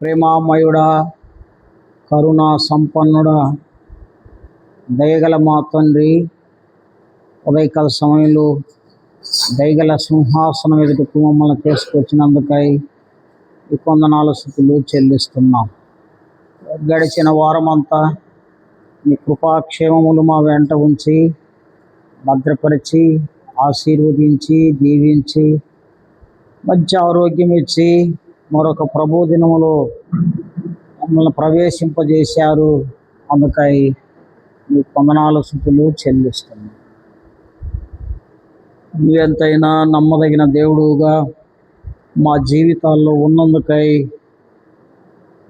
ప్రేమామయుడా, కరుణా సంపన్నుడా, దయగల మా తండ్రి, ఉదయకాల సమయంలో దయగల సింహాసనం ఎదుటకు మమ్మల్ని తీసుకొచ్చినందుకై ఈ కొందనాలు స్థుతులు చెల్లిస్తున్నాం. గడిచిన వారమంతా మీ కృపాక్షేమములు మా వెంట ఉంచి భద్రపరిచి ఆశీర్వదించి దీవించి మంచి ఆరోగ్యం ఇచ్చి మరొక ప్రభుదినములో మమ్మల్ని ప్రవేశింపజేశారు. అందుకై మీ కొందనాలు స్థుతులు చెల్లిస్తున్నాం. మీ ఎంతైనా నమ్మదగిన దేవుడుగా మా జీవితాల్లో ఉన్నందుకై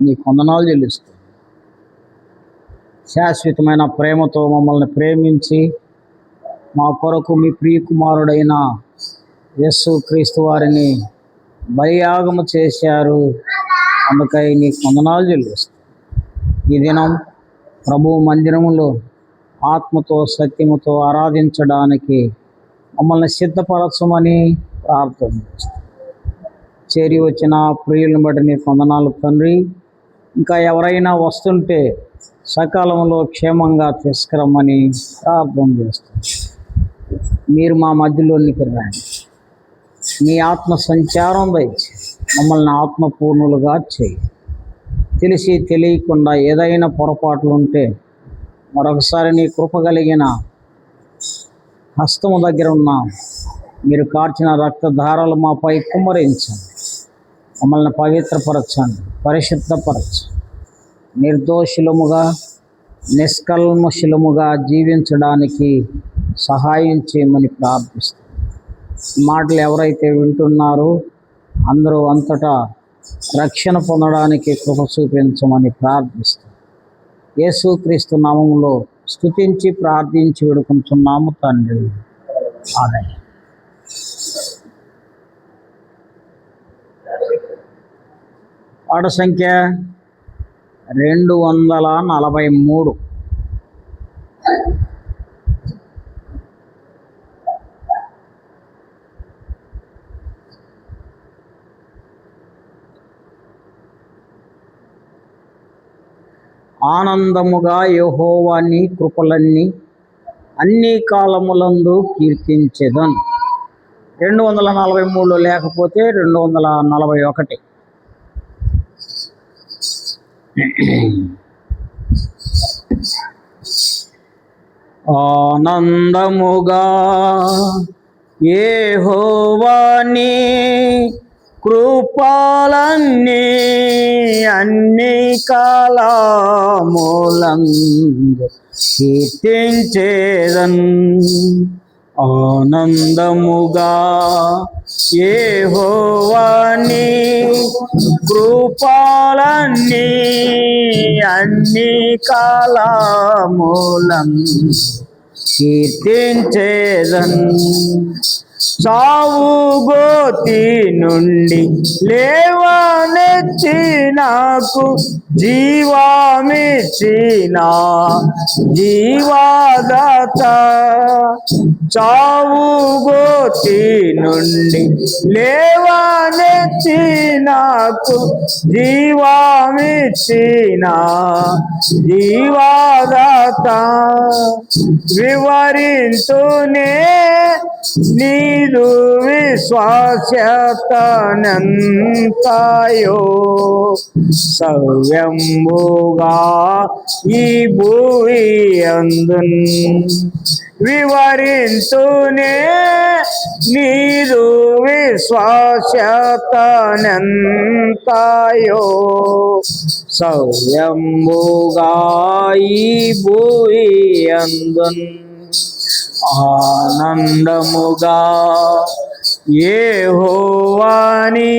నీ కొందనాలు చెల్లిస్తాం. శాశ్వతమైన ప్రేమతో మమ్మల్ని ప్రేమించి మా కొరకు మీ ప్రియకుమారుడైన యేసుక్రీస్తు వారిని బలియాగము చేశారు. అందుకై నీ కొందనాలు చెల్లిస్తాం. ఈ దినం ప్రభు మందిరములో ఆత్మతో సత్యముతో ఆరాధించడానికి మమ్మల్ని సిద్ధపరచమని ప్రార్థన చేస్తాం. చేరి వచ్చిన ప్రియులను బట్టి నీ కొందనాలు తండ్రి. ఇంకా ఎవరైనా వస్తుంటే సకాలంలో క్షేమంగా తీసుకురమ్మని ప్రార్థన చేస్తాం. మీరు మా మధ్యలోనికి రండి. మీ ఆత్మ సంచారం దయచి మమ్మల్ని ఆత్మపూర్ణులుగా చేయి. తెలిసి తెలియకుండా ఏదైనా పొరపాట్లు ఉంటే మరొకసారి నీ కృప కలిగిన హస్తము దగ్గర ఉన్న మీరు కార్చిన రక్తధారలు మాపై కుమ్మరించండి. మమ్మల్ని పవిత్రపరచండి, పరిశుద్ధపరచండి. నిర్దోషులముగా నిష్కల్మషులముగా జీవించడానికి సహాయం చేయమని ప్రార్థిస్తాం. మాటలు ఎవరైతే వింటున్నారో అందరూ అంతటా రక్షణ పొందడానికి కృప చూపించమని ప్రార్థిస్తాం. యేసుక్రీస్తు నామములో స్తుతించి ప్రార్థించి వేడుకుంటున్నాము తండ్రి. ఆమేన్. పాట సంఖ్య 243. ఆనందముగా యెహోవాని కృపలన్నీ అన్ని కాలములందు కీర్తించెదన్. 243లో లేకపోతే 241. ఆనందముగా యెహోవాని కృపలన్నీ అన్ని కాలములందు కీర్తించెదన్. ఆనందముగా యెహోవాని కృపలన్నీ అన్ని కాలములందు కీర్తించెదన్. చావు గోతి నుండి లేవనెత్తి నాకు జీవమిచ్చిన జీవదాత. చావు గోతి నుండి లేవనెత్తి నాకు జీవమిచ్చిన జీవదాత. వివరింతునే నీదు విశ్వాస్యతనంతాయో సవ్యంబుగా ఈ భూమి అందున్. వివరింతునే నీదు విశ్వాస్యతనంతాయో సవ్యంబుగా ఈ భూమి అందున్. ఆనందముగా యెహోవాని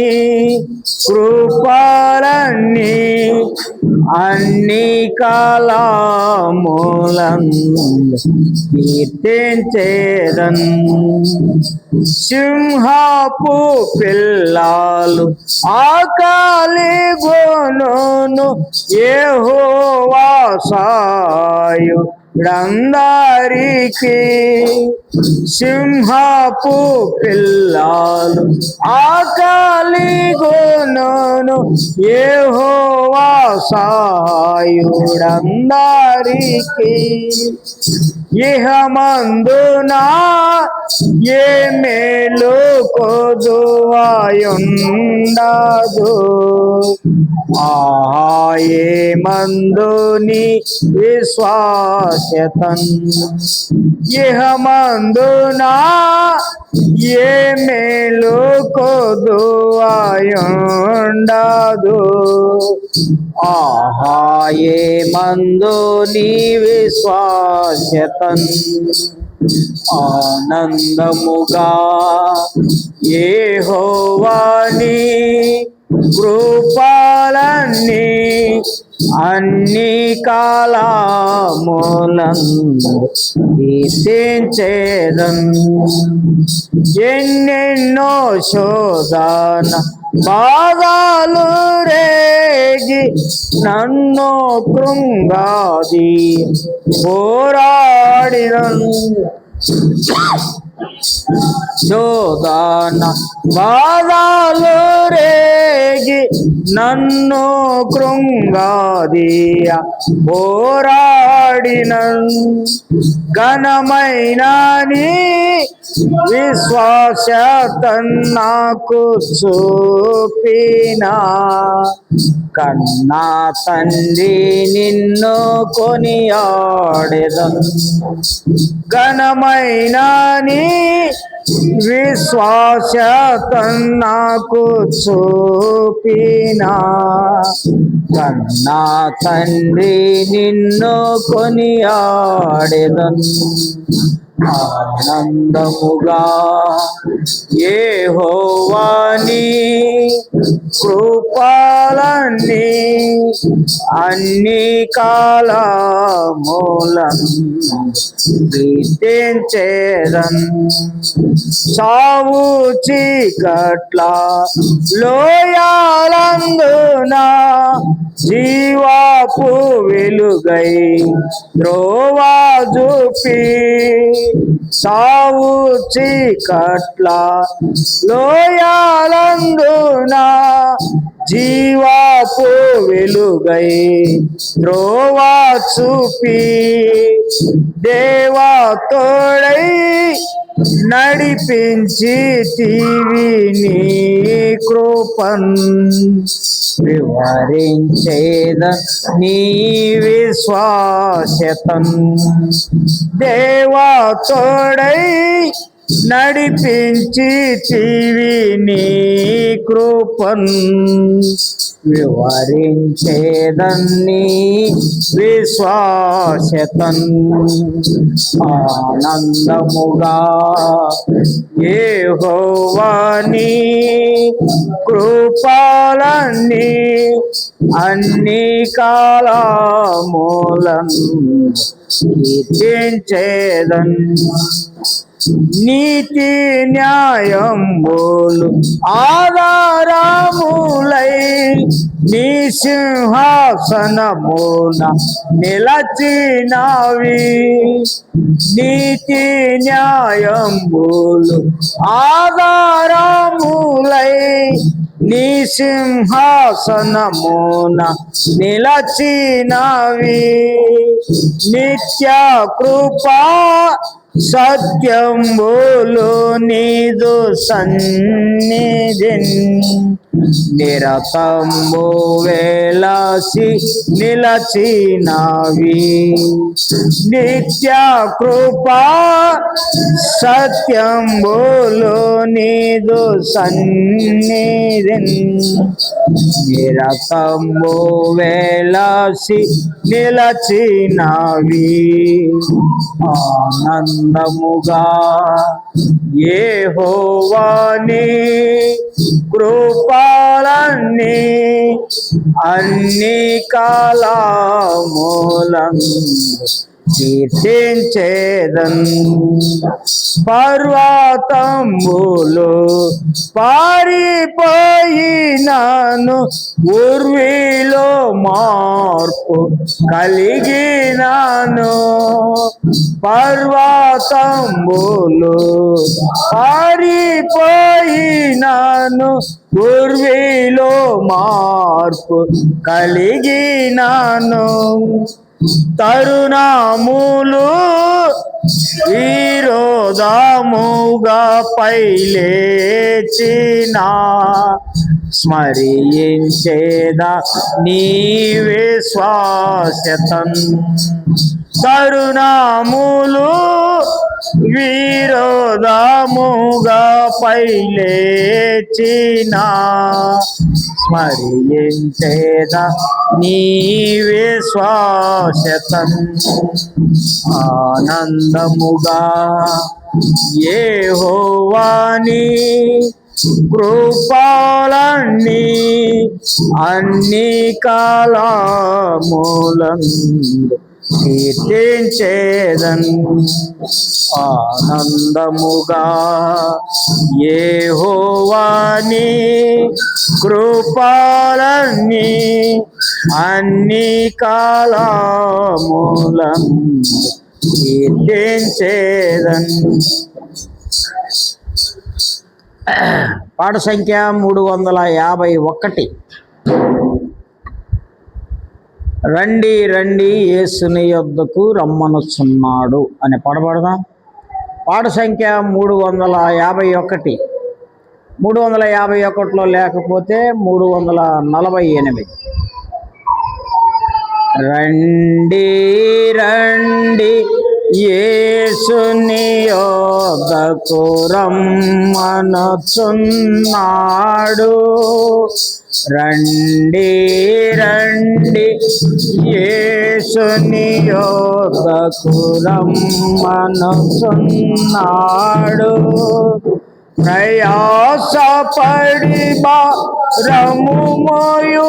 కృపలన్నీ అన్ని కాలములందు కీర్తించెదన్. సింహపు పిల్లలు ఆకలి గొనును యెహోవా సాయు అందరికి సింహపు పిల్లలు ఆకలి గొనును యెహోవా సాయుడందరికి ఇహమందున ఏ మేలు కొదువాయుండదు ఏ మందుని విశ్వాస్యతన్ ఇహమందున ఏ మేలు కొదువాయుండదు ఏ మందుని విశ్వాస్యతన్ ఆనందముగా యెహోవాని కృపలన్నీ అన్ని కాలములందు కీర్తించెదన్ ఎన్నెన్నో శోధన బాధలు రేగి నన్ను కృంగాది పోరాడినన్ శోధన బాధలు రేగి నన్ను కృంగాదియ పోరాడినన్ ఘనమైన నీ విశ్వాసతన్ నాకు చూపిన కన్నా తండ్రి నిన్ను కొనియాడెదన్ ఘనమైన నీ విశ్వాసతన్ నాకు చూపిన కన్నా తండ్రి నిన్ను కొనియాడెదన్ ఆనందముగా యెహోవాని కృపలన్నీ అన్ని కాలములందు కీర్తించెదన్ సావు చీకట్ల లోయాలందున జీవాపు వెలుగై త్రోవా చూపి సావు చీకట్ల లోయాలందున జీవాపు వెలుగై త్రోవా చూపి దేవా తోడై నడిపించి తీవి నీ కృపన్ వివరించేద నీ విశ్వాసతన్ దేవా తోడై నడిపించి తీవి నీ కృపన్ వివరించేదన్ని విశ్వాసతన్ ఆనందముగా యెహోవాని కృపలన్నీ అన్ని కాలములందు కీర్తించెదన్ నీతి న్యాయములు ఆధారములై నీ సింహాసనమున నిలచినవి నీతి న్యాయములు ఆధారములై నీ సింహాసనమున నిలచినవి నిత్య కృపా సత్యంబులు నీదు సన్నిధిన్ నిరతంబు వేలాసి నిలచినవి నిత్య కృపా సత్యంబులు నీదు సన్నిధిన్ నిరతంబు వేలాసి నిలచినవి ఆనందముగా యెహోవాని కృపలన్నీ అన్ని కాలములందు కీర్తించెదన్ పర్వతములు పారిపోయినాను ఉర్విలో మార్పు కలిగినాను. పర్వతంబులు పారిపోయినాను, పూర్విలో మార్పు కలిగినాను. తరుణములు విరోధముగా పైలేచిన స్మరించేదా నీవే శ్వాసతన్. తరుణములు విరోధముగా పైలేచిన స్మరించేదా నీవే శ్వాసతన్. ఆనందముగా యెహోవాని కృపలన్నీ అన్ని కాలములందు కీర్తించేదన్. ఆనందముగా యెహోవాని కృపలన్నీ అన్ని కాలములందు కీర్తించేదన్. పాట సంఖ్య 351. రండి రండి యేసుని యొద్దకు రమ్మనుచున్నాడు అని పాడబడదాం. పాట సంఖ్య 351. 351లో లేకపోతే 348. రండి రండి యేసుని యొద్దకు రమ్మనుచున్నాడు. రండి రండి యేసుని యొద్దకు రమ్మనుచున్నాడు. ప్రయాసపడి భారము మోయువారలు,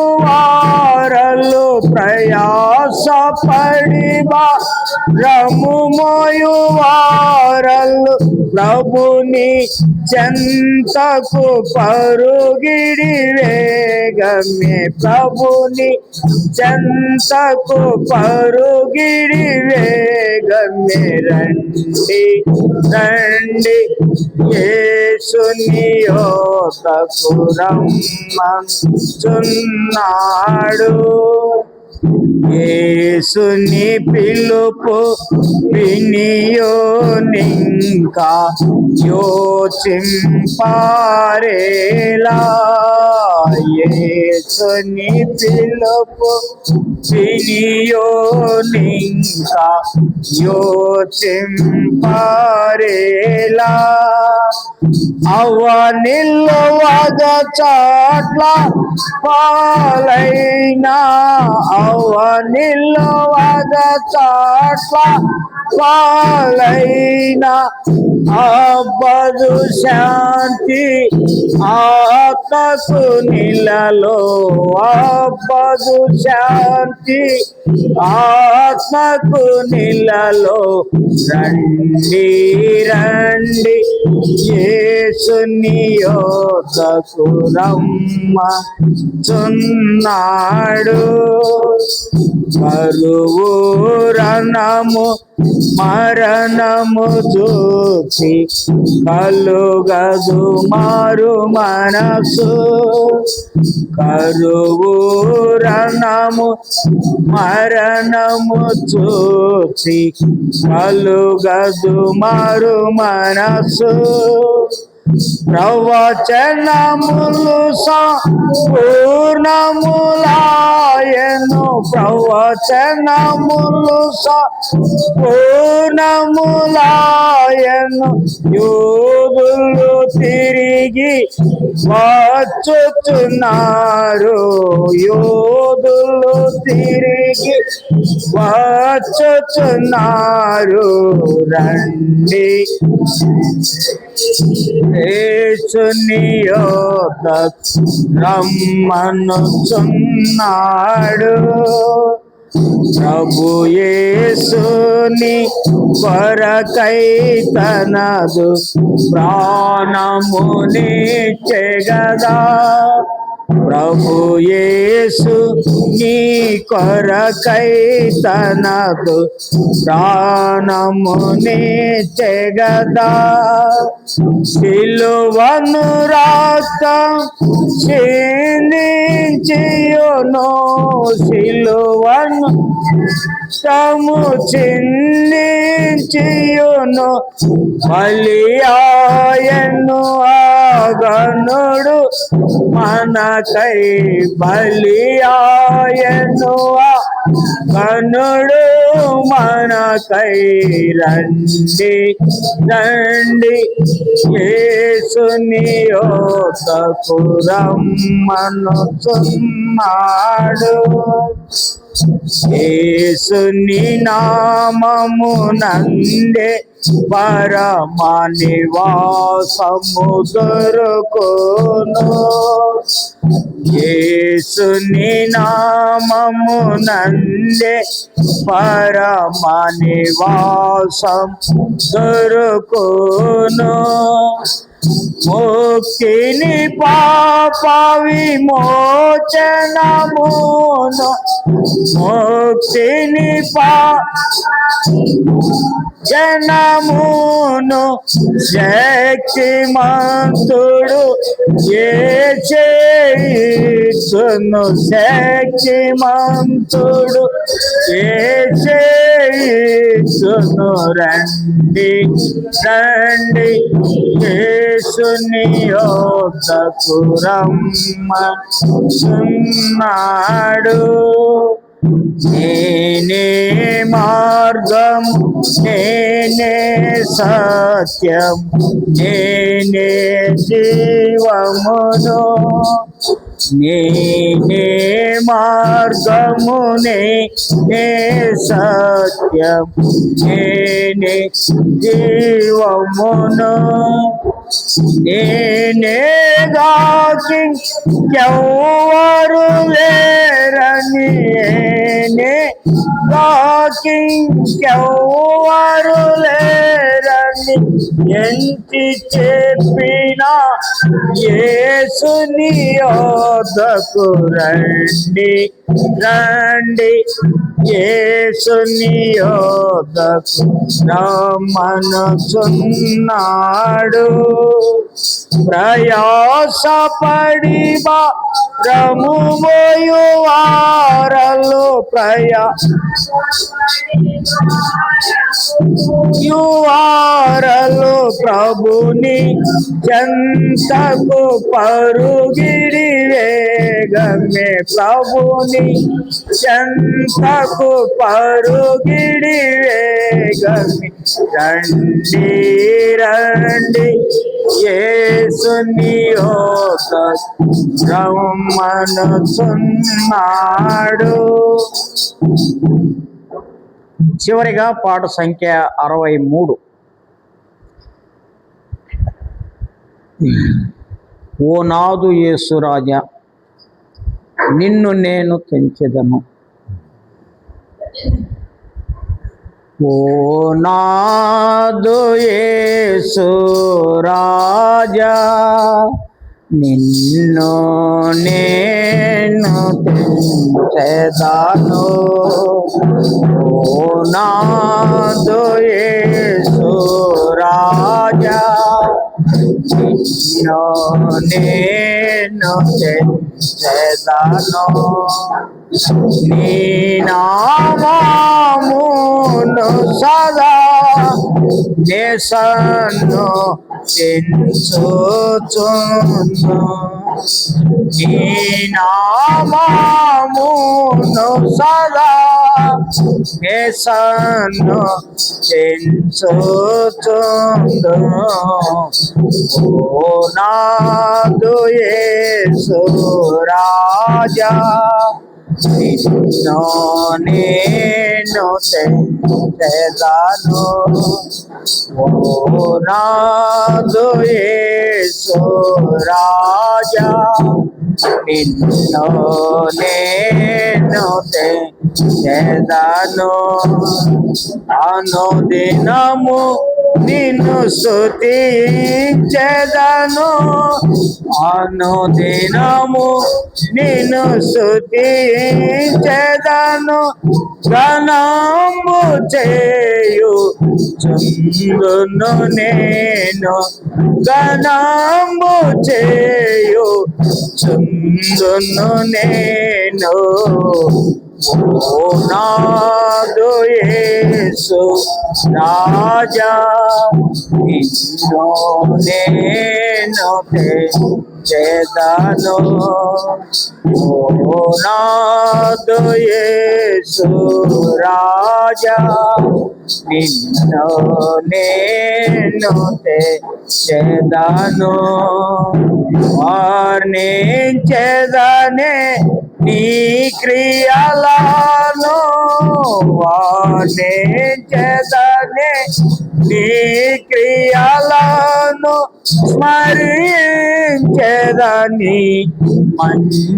ప్రయాసపడి భారము మోయువారలు ప్రభుని చెంతకు పరుగిడి వేగమే. ప్రభుని చెంతకు పరుగిడి వేగమే. రండి రండి యేసుని యొద్దకు రమ్మనుచున్నాడు. యేసుని పిలుపు వినియోనింకా యోచింపారేలా. యేసుని పిలుపు వినియోనింకా యోచింపారేలా. అవనిల్లో వగచాట్ల పాలైనా, అవనిల్లో వగచాట్ల పాలైనా అబ్బదు శాంతి ఆత్మకు నీలలో. అబ్బదు శాంతి ఆత్మకు నీలలో. రండి రండి యేసుని యొద్దకు రమ్మనుచున్నాడు. కరువు రణము మరణము చూచి కలుగదు మారు మనసు. కరువు రణము మరణము చూచి కలుగదు మారు మనసు. ప్రవచనములు సంపూర్ణములాయను, ప్రవచనములు సంపూర్ణములాయను. యోధులు తిరిగి వచ్చుచున్నారు, యోధులు తిరిగి వచ్చుచున్నారు. రండి యేసుని యొద్దకు రమ్మనుచున్నాడు. ప్రభు యేసుని కొరకై తనదు ప్రాణమునిచ్చె గదా. ప్రభు యేసు నీ కొరకై తనదు ప్రాణముని చెగదా సిలువను రక్తం చిందించియును సిలువను రక్తము చిందించియును బలియాయను ఆగనుడు మనకై బలియాయను ఆగనుడు మనకై రండి రండి యేసుని యొద్దకు రమ్మనుచున్నాడు యేసుని నామమునందే పరమ నివాసము దొరుకును యేసుని నామమునందే పరమ నివాసం దొరుకును ముక్తిని పాప విమోచనమును ముక్తిని జనమును శక్తిమంతుడు యేసును శక్తిమంతుడు యేసును రండి రండి యేసుని యొద్దకు రమ్మనుచున్నాడు నేనే మార్గం నేనే సత్యం నేనే జీవమును నేనే మార్గము నేనే సత్యం నేనే జీవమును నేనే గాకి ఎవరు లేరని నేనే గాకి ఎవరు లేరని ఎంచి చెప్పిన యేసుని యొద్దకు రండి రండి యేసుని యొద్దకు రమ్మనుచున్నాడు ప్రయాసపడి భారము మోయువారలు యువారలు ప్రభుని చెంతకు పరుగిడి వేగమే ప్రభుని చెంతకు పరుగిడి వేగమే రండి రండి యేసుని యొద్దకు రమ్మనుచున్నాడు. చివరిగా పాట సంఖ్య 63. ఓ నాదు యేసు రాజా నిన్ను నేను తెంచెదను ఓ నాదు యేసు రాజా నిన్ను నేను తెంచెదను ఓ నాదు యేసు రాజా నిన్ను నేను తెంచెదను నీ నామమును సదా దేశను తెంచుచును నీ నామమును సదా దేశను తెంచుచును ఓ నాదు యేసు రాజా నిన్ను నేను తెంచెదను ఓ నాదు యేసు రాజా నిన్ను నేను తెంచెదను అనుదినము నిన్ను స్తుతించెదను అనుదినము నిన్ను స్తుతించెదను ఘనము చేయు చుందును నేను ఘనము చేయు చుందును నేను ఓ నాదు యేసు రాజా నిన్ను నేను తెచ్చెదను ఓ నాదు యేసు రాజా నిన్ను నేను తెచ్చెదను వర్ణించెదనే నీ క్రియలను వర్ణించెదనే నీ క్రియలను స్మరించెదని మంచితనము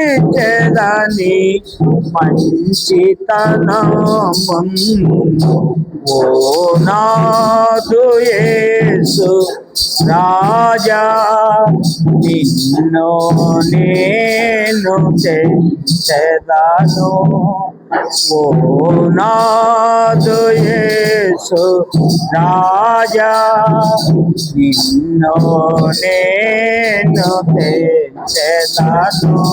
స్మరించెదని మంచితనము ఓ నాదు యేసు రాజా నిన్ను నేను తెచ్చెదను ఓ నాదు యేసు రాజా నిన్ను నేను తెచ్చెదను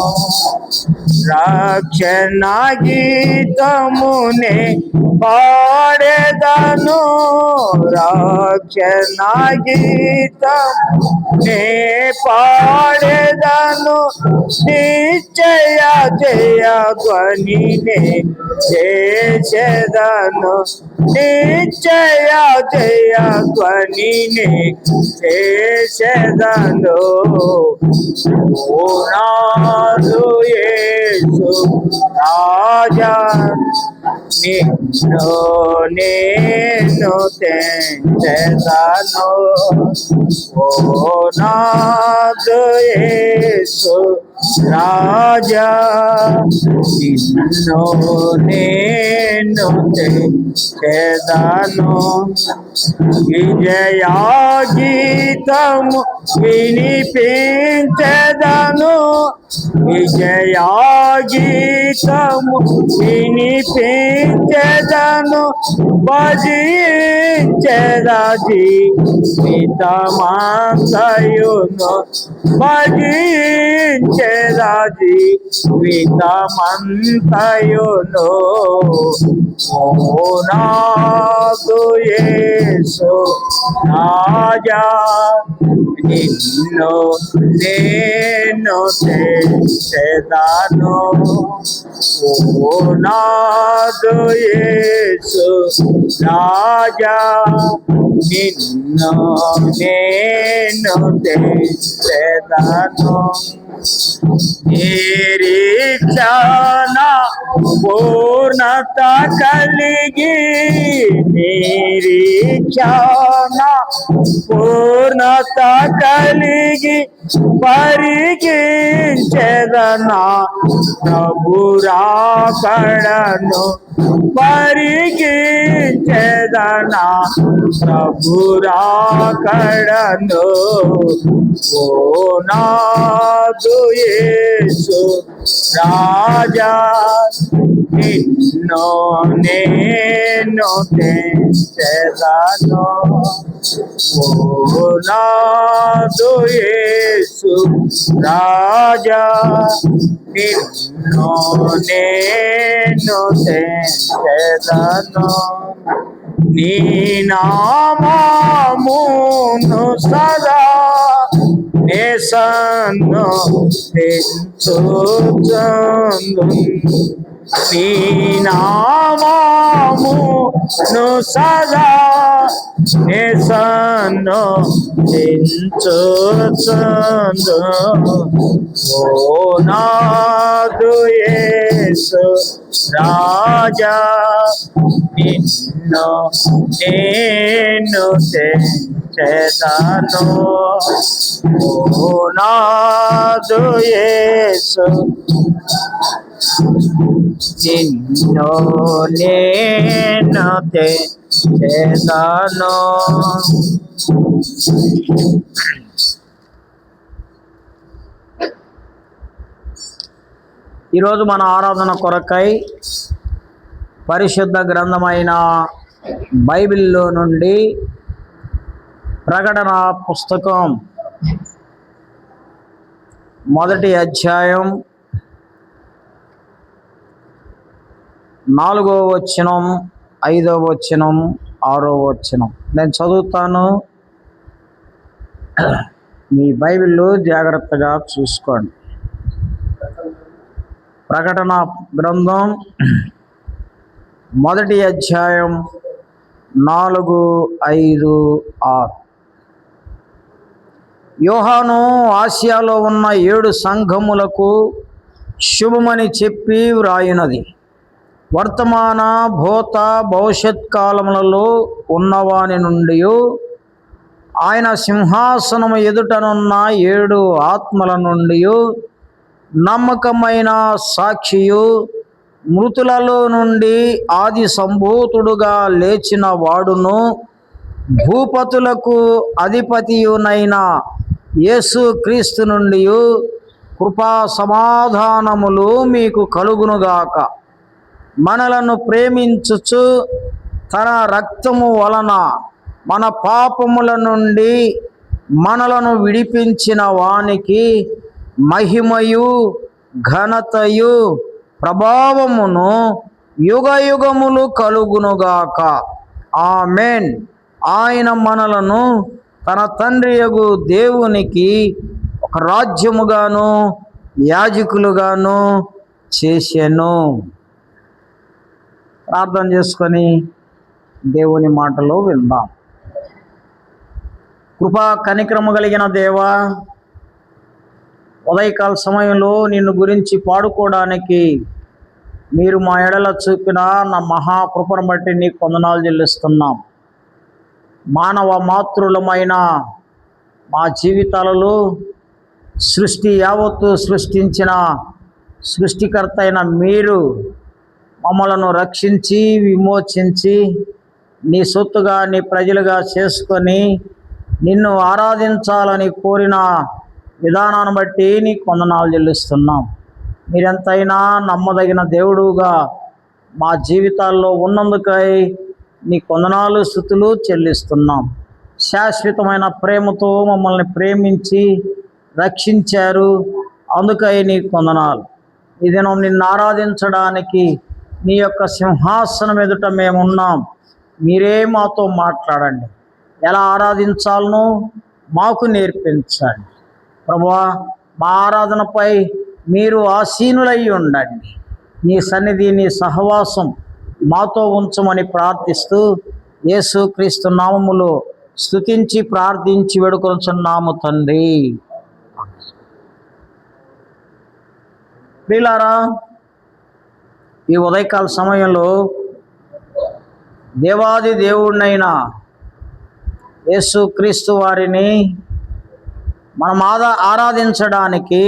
రక్షణ గీతమునే పాడెదను రక్షణ గీతమునే పాడెదను నిశ్చయ జయ ధ్వనినే చేసేదను నిశ్చయ జయ ధ్వనినే చేసేదను ఓ నాదు యేసు రాజా నిన్ను నేను తెచ్చెదను ఓ నాదు యేసు రాజా నిన్ను నేను తెచ్చెదను విజయ గీతము వినిపించెదను విజయ గీతము వినిపించెదను భజించెదా జీవితమంతయును భజించెదా జీవితమంతయును ఓ నాదు యేసు రాజా నిన్ను నేను తెచ్చెదను ఓ నాదు యేసు రాజా నిన్ను నేను తెచ్చెదను నిరీక్షణ పూర్ణత కలిగి నిరీక్షణ పూర్ణత కలిగి పరిగించెదనా ప్రభురాకడను పరిగించెదనా ప్రభురాకడను ఓ నాదు యేసు రాజా నిన్ను నేను తెచ్చెదను ఓ నాదు యేసు రాజా నిన్ను నేను తెచ్చెదను నీ నామమును సదా నేసన్ను తెచ్చుచుందు నీ నామమును సదా నేసన్ను తెచ్చుచుందు ఓ నాదు యేసు రాజా నిన్ను నేను తెచ్చెదను ఓ నాదు యేసు నిన్ను నేను చేశాను. ఈరోజు మన ఆరాధన కొరకై పరిశుద్ధ గ్రంథమైన బైబిల్లో నుండి ప్రకటన పుస్తకం 1వ అధ్యాయం 4వ వచనం, 5వ వచనం, 6వ వచనం నేను చదువుతాను. మీ బైబిల్లో జాగ్రత్తగా చూసుకోండి. ప్రకటన గ్రంథం 1వ అధ్యాయం 4, 5, 6. యోహాను ఆసియాలో ఉన్న 7 సంఘములకు శుభమని చెప్పి వ్రాయునది. వర్తమాన, భూత, భవిష్యత్ కాలములలో ఉన్నవాని నుండి ఆయన సింహాసనము ఎదుటనున్న 7 ఆత్మల నుండి నమ్మకమైన సాక్షియు, మృతులలో నుండి ఆది సంభూతుడుగా లేచిన వాడును, భూపతులకు అధిపతియునైన యేసు క్రీస్తు నుండి కృపా సమాధానములు మీకు కలుగునుగాక. మనలను ప్రేమించుచు తన రక్తము వలన మన పాపముల నుండి మనలను విడిపించిన వానికి మహిమయు, ఘనతయు, ప్రభావమును యుగయుగములు కలుగునుగాక. ఆమేన్. ఆయన మనలను తన తండ్రియగు దేవునికి ఒక రాజ్యముగాను యాజకులుగాను చేసెను. ప్రార్థన చేసుకొని దేవుని మాటలో విందాం. కృపా కనికరము కలిగిన దేవా, ఉదయకాల సమయంలో నిన్ను గురించి పాడుకోవడానికి మీరు మా ఎడల చూపిన నా మహాకృపను బట్టి నీకు వందనాలు చెల్లిస్తున్నాం. మానవ మాతృలమైన మా జీవితాలలో సృష్టి యావత్తు సృష్టించిన సృష్టికర్త అయిన మీరు మమ్మలను రక్షించి విమోచించి నీ సొత్తుగా, నీ ప్రజలుగా చేసుకొని నిన్ను ఆరాధించాలని కోరిన విధానాన్ని బట్టి నీకు వందనాలు చెల్లిస్తున్నాం. మీరెంతైనా నమ్మదగిన దేవుడుగా మా జీవితాల్లో ఉన్నందుకై నీకు వందనాలు, స్తుతులు చెల్లిస్తున్నాం. శాశ్వతమైన ప్రేమతో మమ్మల్ని ప్రేమించి రక్షించారు, అందుకై నీకు వందనాలు. ఈ దినం నిన్ను ఆరాధించడానికి నీ యొక్క సింహాసనం ఎదుట మేమున్నాం. మీరే మాతో మాట్లాడండి. ఎలా ఆరాధించాలనో మాకు నేర్పించండి ప్రభువా. మా ఆరాధనపై మీరు ఆసీనులై ఉండండి. నీ సన్నిధి, నీ సహవాసం మాతో ఉంచమని ప్రార్థిస్తూ యేసు క్రీస్తు నామములో స్తుతించి ప్రార్థించి వేడుకొనుచున్నాము తండ్రి. ప్రియులారా, ఈ ఉదయకాల సమయంలో దేవాది దేవుడినైన యేసు క్రీస్తు వారిని మనం ఆరాధించడానికి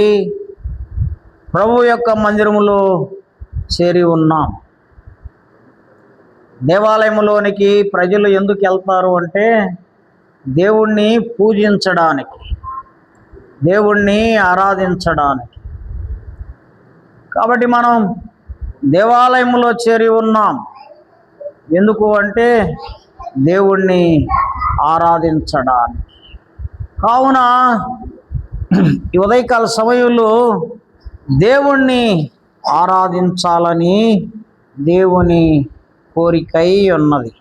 ప్రభు యొక్క మందిరములో చేరి ఉన్నాం. దేవాలయంలోనికి ప్రజలు ఎందుకు వెళ్తారు అంటే దేవుణ్ణి పూజించడానికి, దేవుణ్ణి ఆరాధించడానికి. కాబట్టి మనం దేవాలయంలో చేరి ఉన్నాం. ఎందుకు అంటే దేవుణ్ణి ఆరాధించడానికి. కావున ఈ ఉదయకాల సమయంలో దేవుణ్ణి ఆరాధించాలని దేవుని కోరికై ఉన్నది.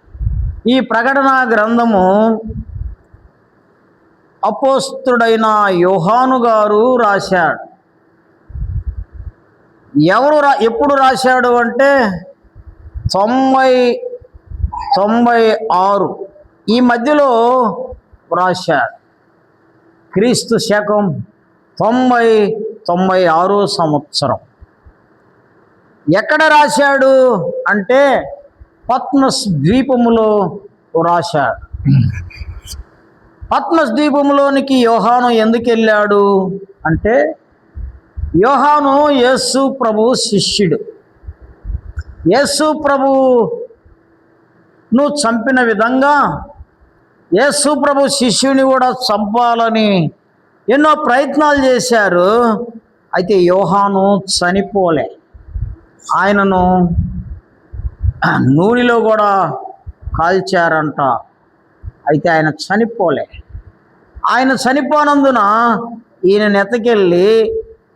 ఈ ప్రకటన గ్రంథము అపోస్తుడైన యోహాను గారు రాశాడు. ఎప్పుడు రాశాడు అంటే 96 ఈ మధ్యలో రాశాడు. క్రీస్తు శకం 96 సంవత్సరం. ఎక్కడ రాశాడు అంటే పత్మస్ ద్వీపములో రాశాడు. పత్మస్ ద్వీపంలోనికి యోహాను ఎందుకు వెళ్ళాడు అంటే యోహాను యేసు ప్రభు శిష్యుడు. యేసు ప్రభును చంపిన విధంగా యేసు ప్రభు శిష్యుని కూడా చంపాలని ఎన్నో ప్రయత్నాలు చేశారు. అయితే యోహాను చనిపోలే. ఆయనను నూనెలో కూడా కాల్చారంట. అయితే ఆయన చనిపోలే. ఆయన చనిపోనందున ఈయన నెతకెళ్ళి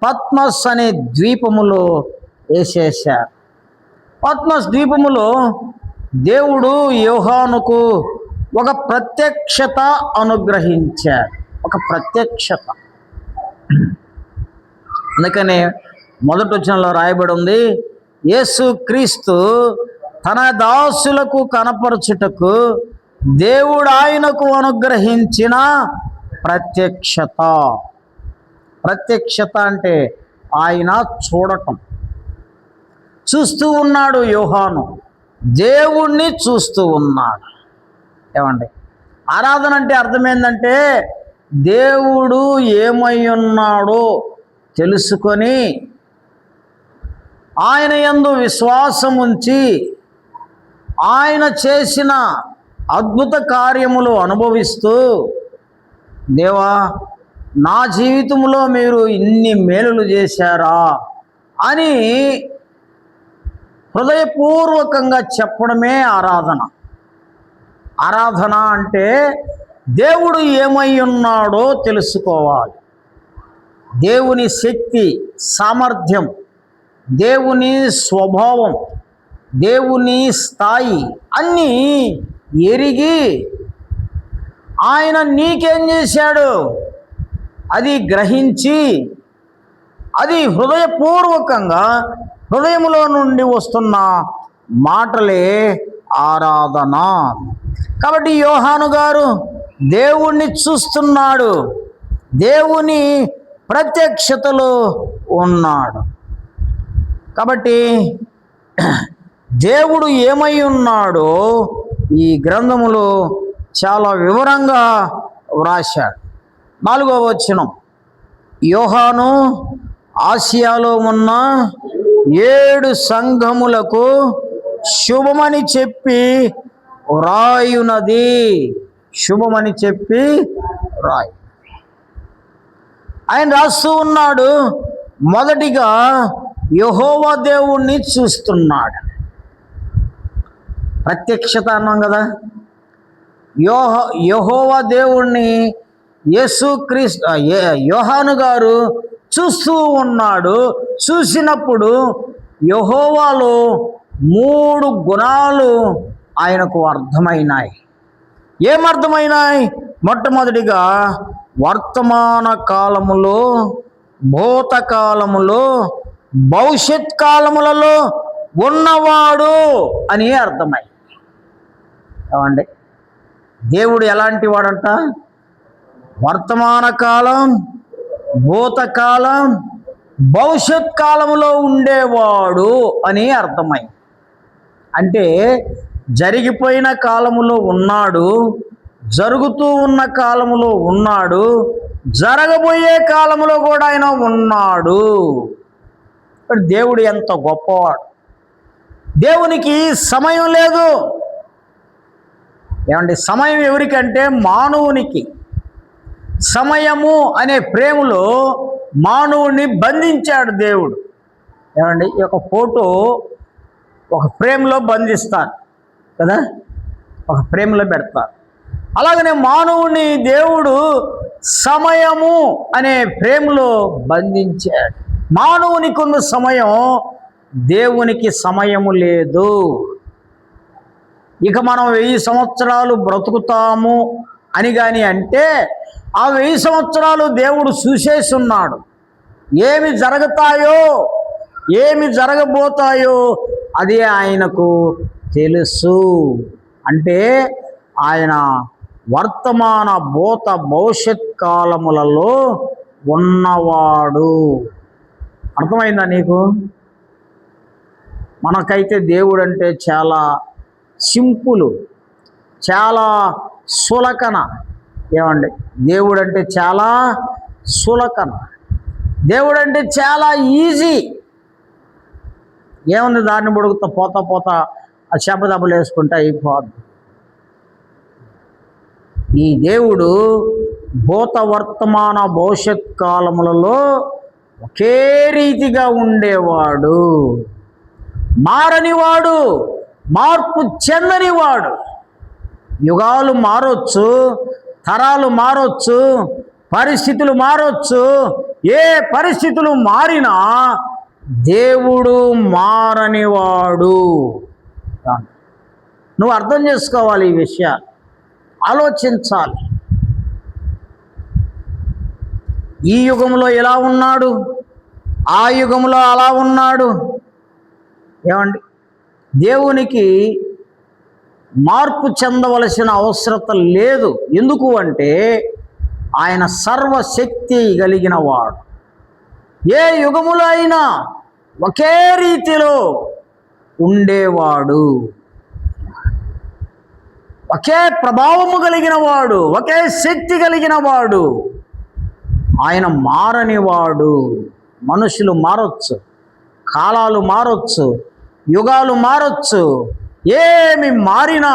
పద్మస్ అనే ద్వీపములో వేసేశారు. పద్మస్ ద్వీపములో దేవుడు యోహానుకు ఒక ప్రత్యక్షత అనుగ్రహించాడు. ఒక ప్రత్యక్షత. అందుకనే మొదటి వచనంలో రాయబడి ఉంది, యేసుక్రీస్తు తన దాసులకు కనపరచుటకు దేవుడు ఆయనకు అనుగ్రహించిన ప్రత్యక్షత. ప్రత్యక్షత అంటే ఆయన చూడటం. చూస్తూ ఉన్నాడు యోహాను, దేవుణ్ణి చూస్తూ ఉన్నాడు. ఏమండి, ఆరాధన అంటే అర్థమైందంటే దేవుడు ఏమై ఉన్నాడో తెలుసుకొని ఆయన యందు విశ్వాసం ఉంచి ఆయన చేసిన అద్భుత కార్యములు అనుభవిస్తూ, దేవా నా జీవితంలో మీరు ఇన్ని మేలులు చేశారా అని హృదయపూర్వకంగా చెప్పడమే ఆరాధన. ఆరాధన అంటే దేవుడు ఏమై ఉన్నాడో తెలుసుకోవాలి. దేవుని శక్తి, సామర్థ్యం, దేవుని స్వభావం, దేవుని స్థాయి అన్నీ ఎరిగి ఆయన నీకేం చేశాడు అది గ్రహించి, అది హృదయపూర్వకంగా హృదయంలో నుండి వస్తున్న మాటలే ఆరాధన. కాబట్టి యోహాను గారు దేవుణ్ణి చూస్తున్నాడు, దేవుని ప్రత్యక్షతలో ఉన్నాడు. కాబట్టి దేవుడు ఏమై ఉన్నాడో ఈ గ్రంథములో చాలా వివరంగా వ్రాశాడు. 4వ వచనం, యోహాను ఆసియాలో ఉన్న 7 సంఘములకు శుభమని చెప్పి వ్రాయునది. శుభమని చెప్పి రాయి. ఆయన రాస్తూ ఉన్నాడు. మొదటిగా యెహోవా దేవుణ్ణి చూస్తున్నాడు. ప్రత్యక్షత అన్నాం కదా. యెహోవా దేవుణ్ణి యేసుక్రీస్తు యోహాను గారు చూస్తూ ఉన్నాడు. చూసినప్పుడు యెహోవాలో 3 గుణాలు ఆయనకు అర్థమైనాయి. ఏమర్థమైనాయి? మొట్టమొదటిగా వర్తమాన కాలములో, భూతకాలములో, భవిష్యత్ కాలములలో ఉన్నవాడు అని అర్థమైంది. ఏమండి, దేవుడు ఎలాంటి వాడంట? వర్తమాన కాలం, భూతకాలం, భవిష్యత్ కాలంలో ఉండేవాడు అని అర్థమైంది. అంటే జరిగిపోయిన కాలములో ఉన్నాడు, జరుగుతూ ఉన్న కాలములో ఉన్నాడు, జరగబోయే కాలములో కూడా ఆయన ఉన్నాడు. దేవుడు ఎంత గొప్పవాడు. దేవునికి సమయం లేదు. ఏమంటే సమయం ఎవరికంటే మానవునికి. సమయము అనే ప్రేమలో మానవుని బంధించాడు దేవుడు. ఏమండి, ఈ యొక్క ఫోటో ఒక ఫ్రేమ్లో బంధిస్తారు కదా, ఒక ఫ్రేమ్లో పెడతారు. అలాగనే మానవుని దేవుడు సమయము అనే ఫ్రేమ్లో బంధించాడు. మానవునికి ఉన్న సమయం, దేవునికి సమయము లేదు. ఇక మనం 1000 సంవత్సరాలు బ్రతుకుతాము అని కానీ అంటే ఆ 1000 సంవత్సరాలు దేవుడు చూసేసి ఉన్నాడు. ఏమి జరుగుతాయో, ఏమి జరగబోతాయో అది ఆయనకు తెలుసు. అంటే ఆయన వర్తమాన, భూత, భవిష్యత్ కాలములలో ఉన్నవాడు. అర్థమైందా నీకు? మనకైతే దేవుడు అంటే చాలా సింపుల్, చాలా సులకన. ఏమండి, దేవుడు అంటే చాలా సులకన. దేవుడు అంటే చాలా ఈజీ. ఏముంది, దాన్ని పొడుగుతా పోతా పోతా ఆ శపదబ్బలు వేసుకుంటా అయిపోద్ది. ఈ దేవుడు భూత వర్తమాన భవిష్యత్ కాలములలో ఒకే రీతిగా ఉండేవాడు, మారనివాడు, మార్పు చెందనివాడు. యుగాలు మారొచ్చు, తరాలు మారొచ్చు, పరిస్థితులు మారొచ్చు. ఏ పరిస్థితులు మారినా దేవుడు మారనివాడు. నువ్వు అర్థం చేసుకోవాలి, ఈ విషయాలు ఆలోచించాలి. ఈ యుగంలో ఎలా ఉన్నాడు, ఆ యుగంలో అలా ఉన్నాడు. ఏమండి, దేవునికి మార్పు చెందవలసిన అవసరత లేదు. ఎందుకు అంటే ఆయన సర్వశక్తి కలిగిన వాడు. ఏ యుగములో అయినా ఒకే రీతిలో ఉండేవాడు, ఒకే ప్రభావము కలిగిన వాడు, ఒకే శక్తి కలిగిన వాడు. ఆయన మారనివాడు. మనుషులు మారొచ్చు, కాలాలు మారొచ్చు, యుగాలు మారొచ్చు, ఏమి మారినా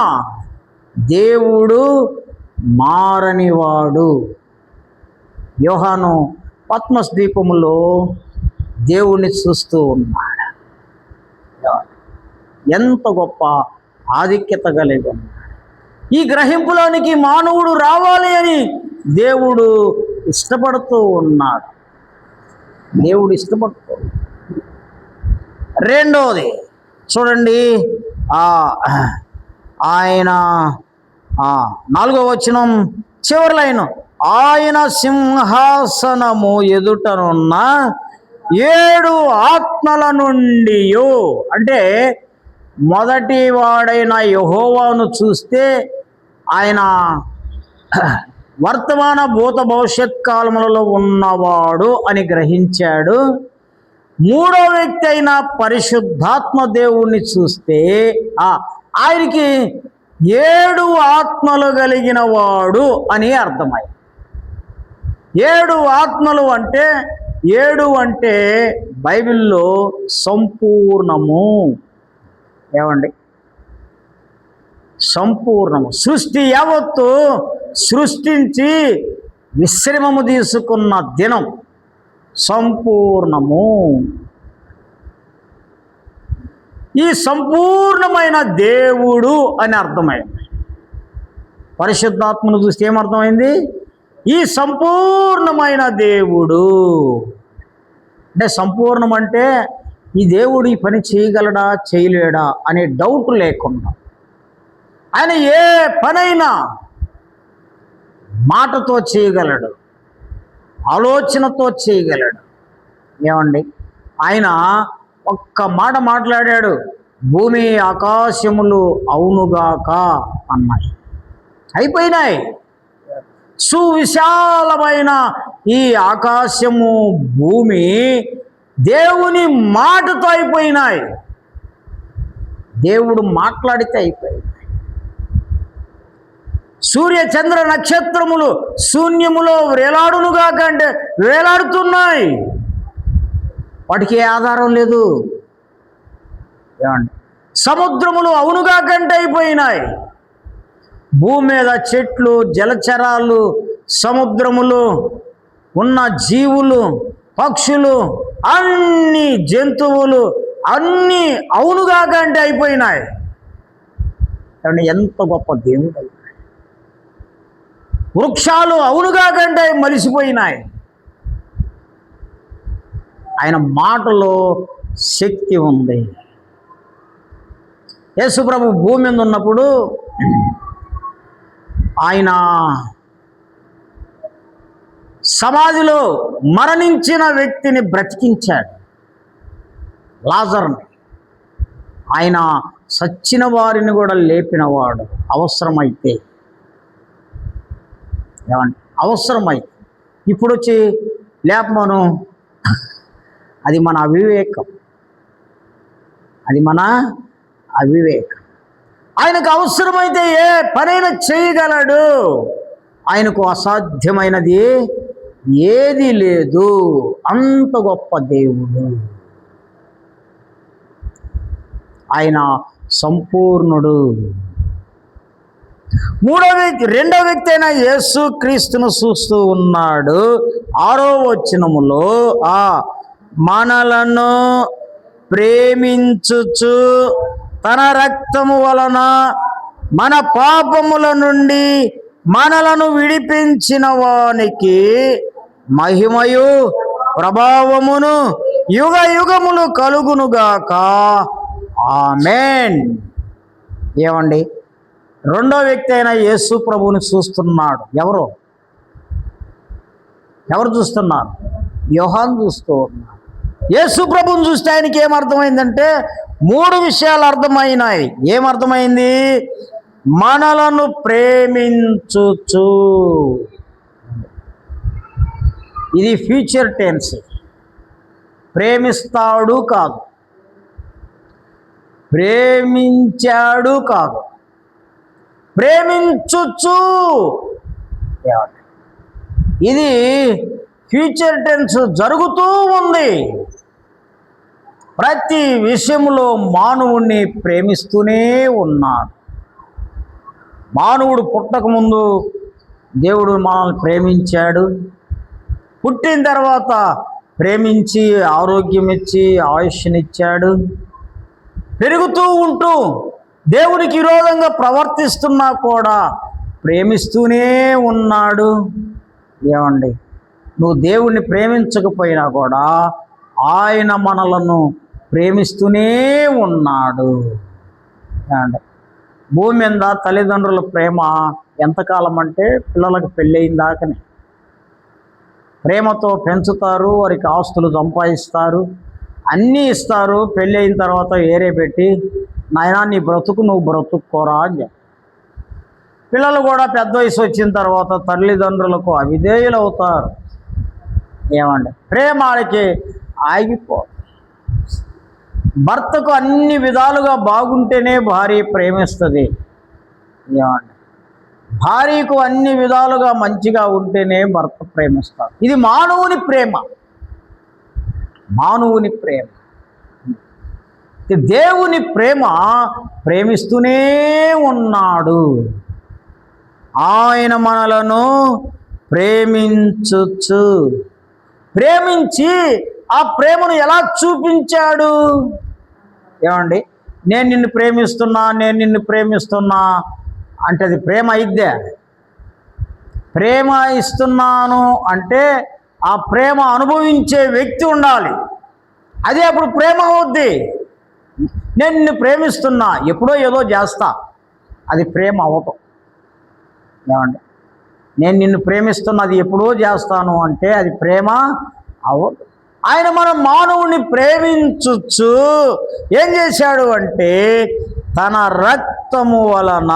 దేవుడు మారనివాడు. యోహాను పత్మస్ ద్వీపములో దేవుణ్ణి చూస్తూ ఉన్నాడు. ఎంత గొప్ప ఆధిక్యత కలిగి ఉన్నాడు. ఈ గ్రహింపులోనికి మానవుడు రావాలి అని దేవుడు ఇష్టపడుతూ ఉన్నాడు. దేవుడు ఇష్టపడుతూ. రెండవది చూడండి, ఆయన 4వ వచనం చివరి లైను, ఆయన సింహాసనము ఎదుటనున్న 7 ఆత్మల నుండి. అంటే మొదటి వాడైన యెహోవాను చూస్తే ఆయన వర్తమాన భూత భవిష్యత్ కాలములలో ఉన్నవాడు అని గ్రహించాడు. మూడో వ్యక్తి అయిన పరిశుద్ధాత్మ దేవుణ్ణి చూస్తే ఆయనకి 7 ఆత్మలు కలిగిన వాడు అని అర్థమైంది. 7 ఆత్మలు అంటే 7 అంటే బైబిల్లో సంపూర్ణము. ఏమండి, సంపూర్ణము. సృష్టి యావత్తు సృష్టించి విశ్రమము తీసుకున్న దినం సంపూర్ణము. ఈ సంపూర్ణమైన దేవుడు అని అర్థమైంది. పరిశుద్ధాత్మను చూస్తే ఏమర్థమైంది? ఈ సంపూర్ణమైన దేవుడు అంటే, సంపూర్ణం అంటే ఈ దేవుడు ఈ పని చేయగలడా చేయలేడా అనే డౌట్ లేకుండా, ఆయన ఏ పనైనా మాటతో చేయగలడు, ఆలోచనతో చేయగలడు. ఏమండి, ఆయన ఒక్క మాట మాట్లాడాడు, భూమి ఆకాశములు అవునుగాక అన్నాయి, అయిపోయినాయి. సువిశాలమైన ఈ ఆకాశము భూమి దేవుని మాటతో అయిపోయినాయి. దేవుడు మాట్లాడితే అయిపోయింది. సూర్య చంద్ర నక్షత్రములు శూన్యములో వేలాడునుగా కంటే వేలాడుతున్నాయి, వాటికి ఏ ఆధారం లేదు. ఏమండి, సముద్రములు అవునుగా కంటే అయిపోయినాయి. భూమి మీద చెట్లు, జలచరాలు, సముద్రములు ఉన్న జీవులు, పక్షులు, అన్ని జంతువులు అన్నీ అవునుగా కంటే అయిపోయినాయి. ఎంత గొప్ప దేవుడు! అయిపోయి వృక్షాలు అవునుగా కంటే మలిసిపోయినాయి. ఆయన మాటలో శక్తి ఉంది. యేసుప్రభు భూమి మీద ఉన్నప్పుడు ఆయన సమాధిలో మరణించిన వ్యక్తిని బ్రతికించాడు, లాజరుని. ఆయన సచ్చిన వారిని కూడా లేపినవాడు. అవసరమైతే, ఏమండి, అవసరమైతే ఇప్పుడు వచ్చి లేపమను, అది మన అవివేకం, అది మన అవివేకం. ఆయనకు అవసరమైతే ఏ పనైనా చేయగలడు. ఆయనకు అసాధ్యమైనది ఏది లేదు. అంత గొప్ప దేవుడు ఆయన, సంపూర్ణుడు. రెండో వ్యక్తి అయిన యేసు క్రీస్తును చూస్తూ ఉన్నాడు. 6వ వచనములో మనలను ప్రేమించుచు తన రక్తము వలన మన పాపముల నుండి మనలను విడిపించిన వానికి మహిమయు ప్రభావమును యుగ యుగములు కలుగునుగాక. ఆమేన్. ఏమండి, రెండో వ్యక్తి అయిన యేసు ప్రభువుని చూస్తున్నాడు. ఎవరు చూస్తున్నారు? యోహాను చూస్తూ ఉన్నాడు. యేసు ప్రభువుని చూస్తే ఆయనకి ఏమర్థమైందంటే 3 విషయాలు అర్థమైనాయి. ఏమర్థమైంది? మనలను ప్రేమించుచు. ఇది ఫ్యూచర్ టెన్స్. ప్రేమిస్తాడు కాదు, ప్రేమించాడు కాదు, ప్రేమించుచు. ఇది ఫ్యూచర్ టెన్స్ జరుగుతూ ఉంది. ప్రతి విషయంలో మానవుణ్ణి ప్రేమిస్తూనే ఉన్నాడు. మానవుడు పుట్టకముందు దేవుడు మనల్ని ప్రేమించాడు. పుట్టిన తర్వాత ప్రేమించి ఆరోగ్యం ఇచ్చి ఆయుష్నిచ్చాడు. పెరుగుతూ ఉంటూ దేవునికి విరోధంగా ప్రవర్తిస్తున్నా కూడా ప్రేమిస్తూనే ఉన్నాడు. ఏమండి, నువ్వు దేవుణ్ణి ప్రేమించకపోయినా కూడా ఆయన మనలను ప్రేమిస్తూనే ఉన్నాడు. ఏమండి, భూమి మీద తల్లిదండ్రుల ప్రేమ ఎంతకాలం అంటే పిల్లలకు పెళ్ళయిన దాకనే. ప్రేమతో పెంచుతారు, వారికి ఆస్తులు సంపాదిస్తారు, అన్నీ ఇస్తారు. పెళ్ళి అయిన తర్వాత ఏరే పెట్టి, నాయనా నీ బ్రతుకు నువ్వు బ్రతుక్కోరా అని చెప్పి. పిల్లలు కూడా పెద్ద వయసు వచ్చిన తర్వాత తల్లిదండ్రులకు అవిధేయులు అవుతారు. ఏమండి, ప్రేమాడికి ఆగిపో. భర్తకు అన్ని విధాలుగా బాగుంటేనే భార్య ప్రేమిస్తుంది. ఏమండి, భార్యకు అన్ని విధాలుగా మంచిగా ఉంటేనే భర్త ప్రేమిస్తాడు. ఇది మానవుని ప్రేమ. మానవుని ప్రేమ. దేవుని ప్రేమ ప్రేమిస్తూనే ఉన్నాడు. ఆయన మనలను ప్రేమించుచు. ప్రేమించి ఆ ప్రేమను ఎలా చూపించాడు? ఏమండి, నేను నిన్ను ప్రేమిస్తున్నా అంటే అది ప్రేమ అయిద్దే? ప్రేమ ఇస్తున్నాను అంటే ఆ ప్రేమ అనుభవించే వ్యక్తి ఉండాలి. అదే అప్పుడు ప్రేమ అవుద్ది. నేను నిన్ను ప్రేమిస్తున్నా, ఎప్పుడో ఏదో చేస్తా, అది ప్రేమ అవ్వదు. ఏమండి, నేను నిన్ను ప్రేమిస్తున్నది ఎప్పుడో చేస్తాను అంటే అది ప్రేమ అవ్వదు. ఆయన మన మానవుని ప్రేమించుచు ఏం చేశాడు అంటే తన రక్తము వలన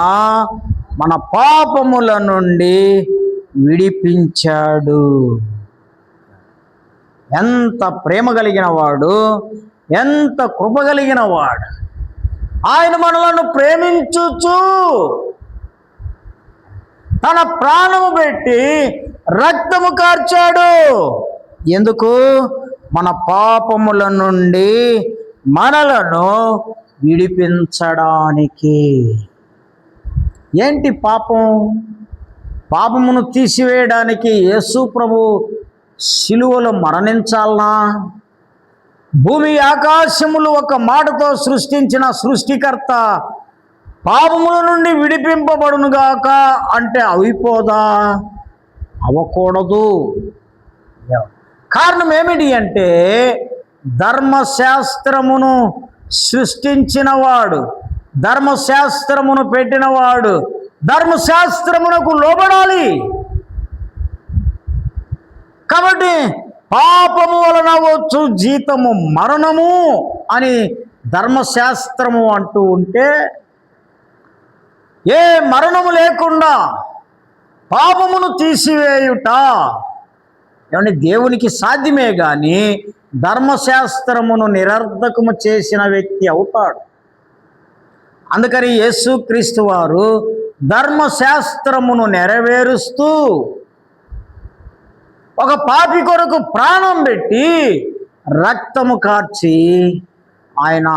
మన పాపముల నుండి విడిపించాడు. ఎంత ప్రేమ కలిగిన వాడు, ఎంత కృప కలిగిన వాడు. ఆయన మనలను ప్రేమించుచు తన ప్రాణము పెట్టి రక్తము కార్చాడు. ఎందుకు? మన పాపముల నుండి మనలను విడిపించడానికి. ఏంటి పాపం? పాపమును తీసివేయడానికి యేసు ప్రభు శిలువలో మరణించాలనా? భూమి ఆకాశములు ఒక మాటతో సృష్టించిన సృష్టికర్త పాపముల నుండి విడిపింపబడునుగాక అంటే అయిపోదా? అవ్వకూడదు. కారణం ఏమిటి అంటే ధర్మశాస్త్రమును సృష్టించినవాడు, ధర్మశాస్త్రమును పెట్టినవాడు ధర్మశాస్త్రమునకు లోబడాలి. కాబట్టి పాపము వలన వచ్చు జీతము మరణము అని ధర్మశాస్త్రము అంటూ ఉంటే, ఏ మరణము లేకుండా పాపమును తీసివేయుట ఏమంటే దేవునికి సాధ్యమే కానీ ధర్మశాస్త్రమును నిరర్ధకము చేసిన వ్యక్తి అవుతాడు. అందుకని యేసుక్రీస్తు వారు ధర్మశాస్త్రమును నెరవేరుస్తూ ఒక పాపి కొరకు ప్రాణం పెట్టి రక్తము కార్చి ఆయన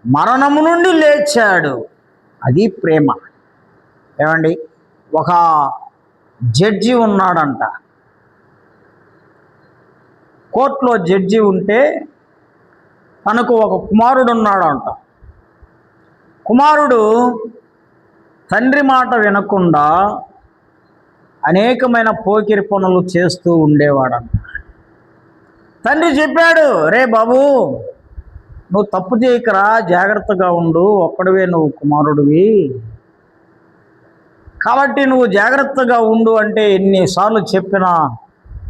మరణము నుండి లేచాడు. అది ప్రేమ. ఏమండి, ఒక జడ్జి ఉన్నాడంట. కోర్టులో జడ్జి ఉంటే తనకు ఒక కుమారుడు ఉన్నాడంట. కుమారుడు తండ్రి మాట వినకుండా అనేకమైన పోకిరి పనులు చేస్తూ ఉండేవాడంట. తండ్రి చెప్పాడు, రే బాబు, నువ్వు తప్పు చేయకరా, జాగ్రత్తగా ఉండు, ఒక్కడివే నువ్వు కుమారుడివి, కాబట్టి నువ్వు జాగ్రత్తగా ఉండు అంటే ఎన్నిసార్లు చెప్పినా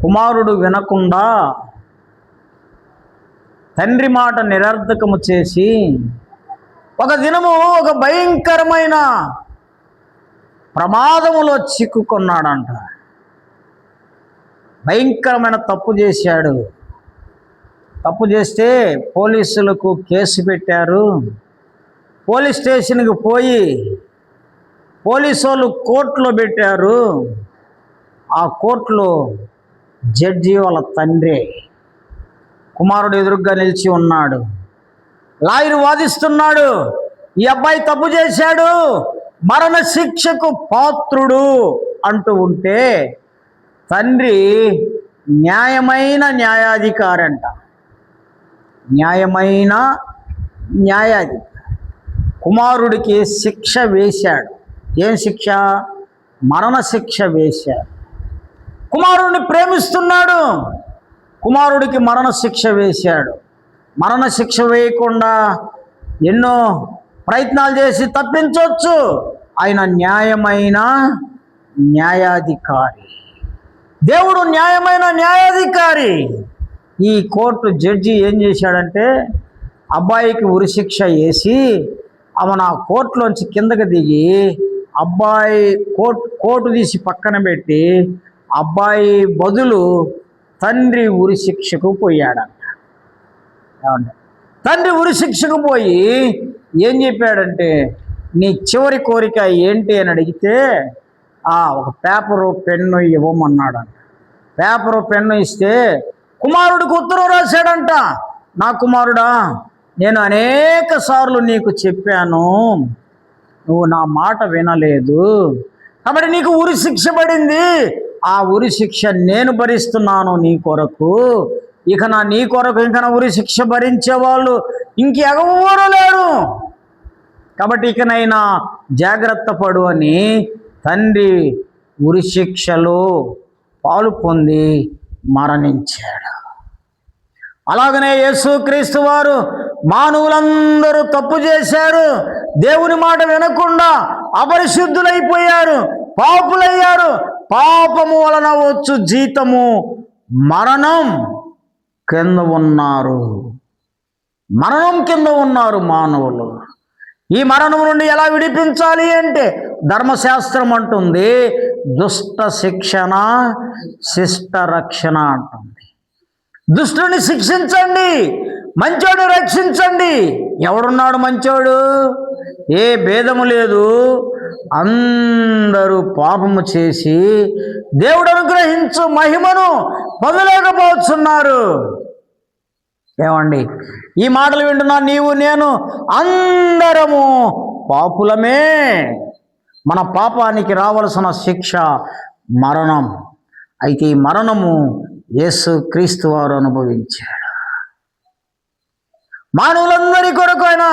కుమారుడు వినకుండా తండ్రి మాట నిరర్ధకము చేసి ఒక దినము ఒక భయంకరమైన ప్రమాదములో చిక్కుకున్నాడంట. భయంకరమైన తప్పు చేశాడు. తప్పు చేస్తే పోలీసులకు కేసు పెట్టారు. పోలీస్ స్టేషన్కి పోయి పోలీసు వాళ్ళు కోర్టులో పెట్టారు. ఆ కోర్టులో జడ్జి వాళ్ళ తండ్రి కుమారుడు ఎదురుగ్గా నిలిచి ఉన్నాడు. లాయరు వాదిస్తున్నాడు, ఈ అబ్బాయి తప్పు చేశాడు, మరణ శిక్షకు పాత్రుడు అంటూ ఉంటే తండ్రి న్యాయమైన న్యాయాధికారి అంట. న్యాయమైన న్యాయాధికారి కుమారుడికి శిక్ష వేశాడు. ఏం శిక్ష? మరణ శిక్ష వేశాడు. కుమారుడిని ప్రేమిస్తున్నాడు, కుమారుడికి మరణ శిక్ష వేశాడు. మరణ శిక్ష వేయకుండా ఎన్నో ప్రయత్నాలు చేసి తప్పించవచ్చు. ఆయన న్యాయమైన న్యాయాధికారి. దేవుడు న్యాయమైన న్యాయాధికారి. ఈ కోర్టు జడ్జి ఏం చేశాడంటే అబ్బాయికి ఉరిశిక్ష వేసి ఆమెను ఆ కోర్టులోంచి కిందకి దిగి అబ్బాయి కోర్టు తీసి పక్కన పెట్టి అబ్బాయి బదులు తండ్రి ఉరిశిక్షకు పోయాడంట. తండ్రి ఉరిశిక్షకు పోయి ఏం చెప్పాడంటే, నీ చివరి కోరిక ఏంటి అని అడిగితే ఒక పేపరు పెన్ను ఇవ్వమన్నాడంట. పేపరు పెన్ను ఇస్తే కుమారుడికి ఉత్తరం రాశాడంట, నా కుమారుడా, నేను అనేక సార్లు నీకు చెప్పాను, నువ్వు నా మాట వినలేదు, కాబట్టి నీకు ఉరి శిక్ష పడింది. ఆ ఉరి శిక్ష నేను భరిస్తున్నాను నీ కొరకు. ఇక నీ కొరకు ఇంకా నా ఉరి శిక్ష భరించే వాళ్ళు ఇంకెవరు లేరు, కాబట్టి ఇకనైనా జాగ్రత్త పడు అని తండ్రి ఉరి శిక్షలో పాలు పొంది మరణించాడు. అలాగనే యేసుక్రీస్తు వారు మానవులందరూ తప్పు చేశారు, దేవుని మాట వినకుండా అపరిశుద్ధులైపోయారు, పాపులయ్యారు. పాపము వలన వచ్చు జీతము మరణం కింద ఉన్నారు. మరణం కింద ఉన్నారు మానవులు. ఈ మరణం నుండి ఎలా విడిపించాలి అంటే ధర్మశాస్త్రం అంటుంది, దుష్ట శిక్షణ శిష్ట రక్షణ అంటుంది. దుష్టుని శిక్షించండి, మంచోడు రక్షించండి. ఎవడున్నాడు మంచోడు? ఏ భేదము లేదు, అందరూ పాపము చేసి దేవుడు అనుగ్రహించు మహిమను పొందలేకపోతున్నారు. ఏమండి, ఈ మాటలు వింటున్నా నీవు నేను అందరము పాపులమే. మన పాపానికి రావలసిన శిక్ష మరణం. అయితే ఈ మరణము యేసుక్రీస్తు వారు అనుభవించాడు. మానవులందరి కొరకు ఆయన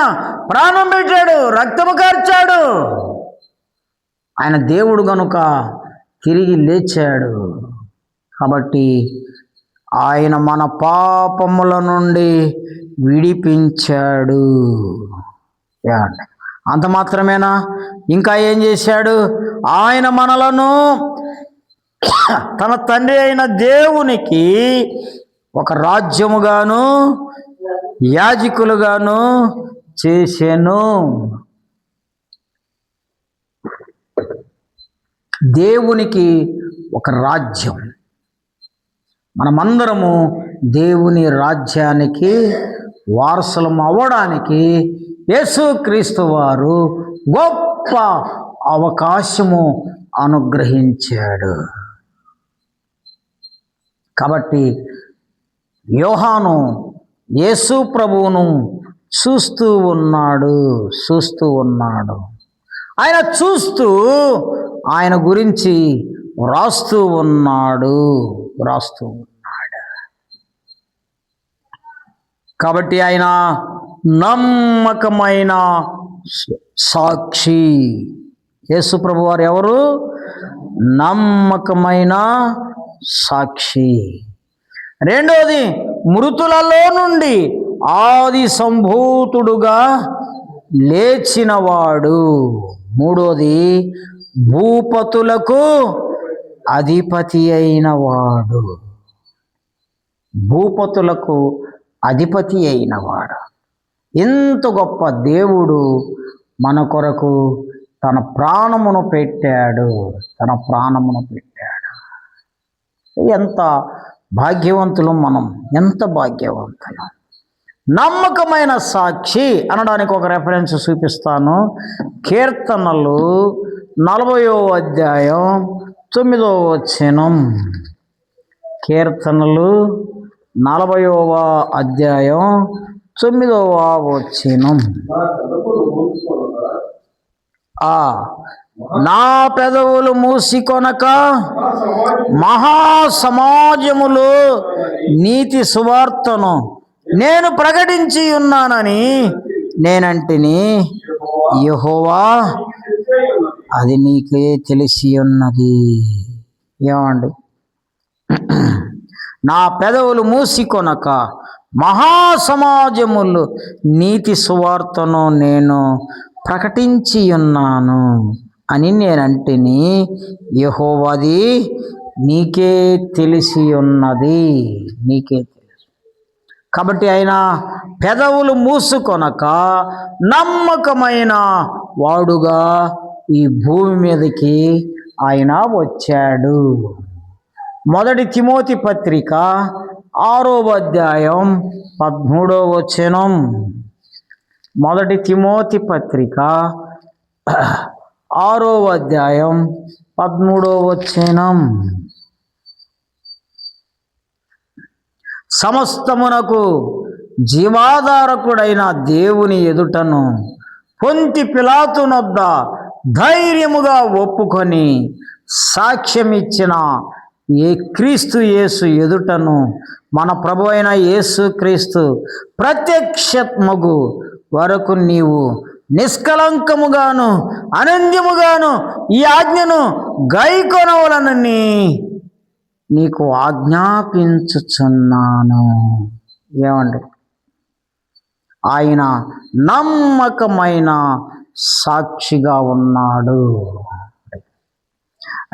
ప్రాణం పెట్టాడు, రక్తము కార్చాడు. ఆయన దేవుడు గనుక తిరిగి లేచాడు. కాబట్టి ఆయన మన పాపముల నుండి విడిపించాడు. అంత మాత్రమేనా? ఇంకా ఏం చేశాడు? ఆయన మనలను తన తండ్రి అయిన దేవునికి ఒక రాజ్యముగాను యాజకులుగాను చేసెను. దేవునికి ఒక రాజ్యం. మనమందరము దేవుని రాజ్యానికి వారసులం అవ్వడానికి యేసుక్రీస్తు వారు గొప్ప అవకాశము అనుగ్రహించాడు. కాబట్టి యోహాను యేసు ప్రభువును చూస్తూ ఉన్నాడు. ఆయన చూస్తూ ఆయన గురించి వ్రాస్తూ ఉన్నాడు. కాబట్టి ఆయన నమ్మకమైన సాక్షి. యేసు ప్రభు వారు ఎవరు? నమ్మకమైన సాక్షి. రెండోది, మృతులలో నుండి ఆది సంభూతుడుగా లేచినవాడు. మూడోది, భూపతులకు అధిపతి అయినవాడు. భూపతులకు అధిపతి అయినవాడు. ఎంత గొప్ప దేవుడు మన కొరకు తన ప్రాణమును పెట్టాడు. ఎంత భాగ్యవంతులు మనం, ఎంత భాగ్యవంతులు. నమ్మకమైన సాక్షి అనడానికి ఒక రెఫరెన్స్ చూపిస్తాను. కీర్తనలు 40వ అధ్యాయం 9వ వచనం. కీర్తనలు 40వ అధ్యాయం 9వ వచనం. నా పెదవులు మూసికొనక మహాసమాజములో నీతి సువార్తను నేను ప్రకటించి ఉన్నానని నేనంటిని. యెహోవా, అది నీకే తెలిసి ఉన్నది. ఏమండి? నా పెదవులు మూసికొనక మహాసమాజములు నీతి సువార్తను నేను ప్రకటించి ఉన్నాను అని నేనంటిని. యెహోవాది నీకే తెలిసి ఉన్నది. కాబట్టి ఆయన పెదవులు మూసుకొనక నమ్మకమైన వాడుగా ఈ భూమి మీదకి ఆయన వచ్చాడు. 1 తిమోతి పత్రిక 6వ అధ్యాయం 13వ వచనం. 1 తిమోతి పత్రిక 6వ అధ్యాయం 13వ వచనం. సమస్తమునకు జీవాధారకుడైన దేవుని ఎదుటను పొంతి పిలాతునొద్ద ధైర్యముగా ఒప్పుకొని సాక్ష్యమిచ్చిన క్రీస్తు యేసు ఎదుటను మన ప్రభు అయిన యేసు క్రీస్తు ప్రత్యక్షమగు వరకు నీవు నిష్కలంకముగాను అనంద్యముగాను ఈ ఆజ్ఞను గైకొనవలనని నీకు ఆజ్ఞాపించుచున్నాను. ఏమండి? ఆయన నమ్మకమైన సాక్షిగా ఉన్నాడు.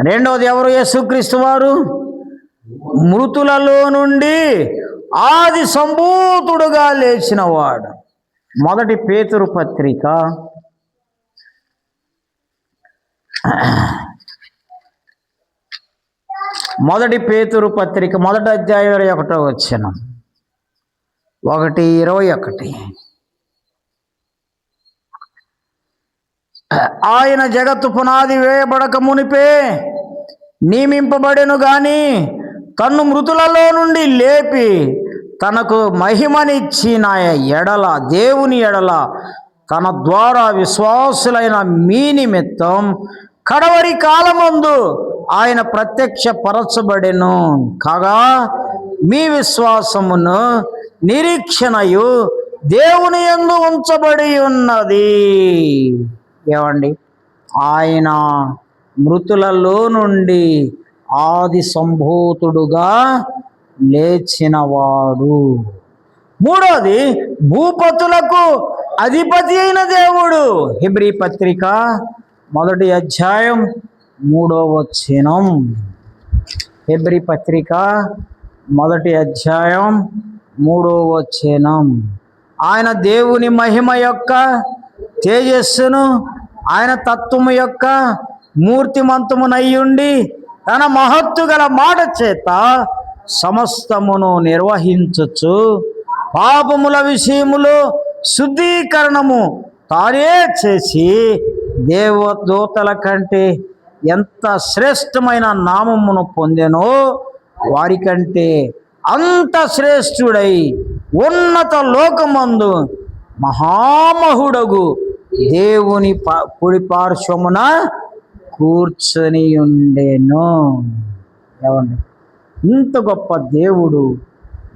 రెండవది ఎవరు? యేసుక్రీస్తు వారు మృతులలో నుండి ఆది సంభూతుడుగా లేచినవాడు. 1 పేతురు పత్రిక 1 పేతురు పత్రిక 1వ అధ్యాయం 21వ వచనం. 1:21. ఆయన జగత్తు పునాది వేయబడక మునిపే నియమింపబడెను గాని తన్ను మృతులలో నుండి లేపి తనకు మహిమనిచ్చిన ఎడల, దేవుని ఎడల తన ద్వారా విశ్వాసులైన మీ నిమిత్తం కడవరి కాలమందు ఆయన ప్రత్యక్షపరచబడెను. కాగా మీ విశ్వాసమును నిరీక్షణయు దేవుని యందు ఉంచబడి ఉన్నది. ఏమండి? ఆయన మృతులలో నుండి ఆది సంభూతుడుగా లేచినవాడు. మూడోది, భూపతులకు అధిపతి అయిన దేవుడు. హెబ్రీ పత్రిక 1వ అధ్యాయం 3వ వచనం. హెబ్రీ పత్రిక 1వ అధ్యాయం 3వ వచనం. ఆయన దేవుని మహిమ యొక్క తేజస్సును, ఆయన తత్వము యొక్క మూర్తిమంతమునయ్యుండి తన మహత్తు గల మాట చేత సమస్తమును నిర్వహించుచు పాపముల విషయములో శుద్ధీకరణము తానే చేసి దేవదూతల కంటే ఎంత శ్రేష్టమైన నామమును పొందెనో వారికంటే అంత శ్రేష్ఠుడై ఉన్నత లోకమందు మహామహుడగు దేవుని కుడి పార్శ్వమున కూర్చొని ఉండెను. ఏమండి, ఇంత గొప్ప దేవుడు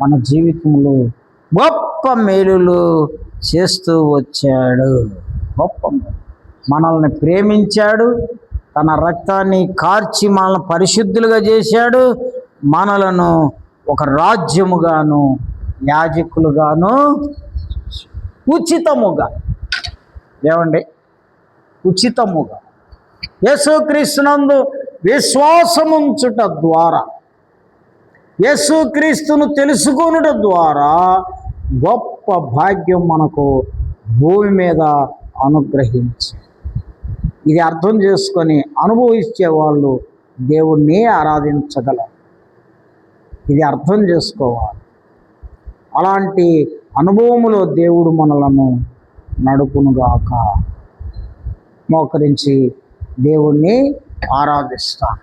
మన జీవితంలో గొప్ప మేలులు చేస్తూ వచ్చాడు. గొప్ప మనల్ని ప్రేమించాడు, తన రక్తాన్ని కార్చి మనల్ని పరిశుద్ధులుగా చేశాడు, మనలను ఒక రాజ్యముగాను యాజకులుగాను ఉచితముగా, ఏమండి, ఉచితముగా యేసుక్రీస్తునందు విశ్వాసముంచుట ద్వారా, యేసుక్రీస్తును తెలుసుకొనుట ద్వారా గొప్ప భాగ్యం మనకు భూమి మీద అనుగ్రహించి, ఇది అర్థం చేసుకొని అనుభవించే వాళ్ళు దేవుణ్ణి ఆరాధించగలరు. ఇది అర్థం చేసుకోవాలి. అలాంటి అనుభవములో దేవుడు మనలను నడుపునుగాక. మోకరించి దేవుణ్ణి ఆరాధిస్తాం.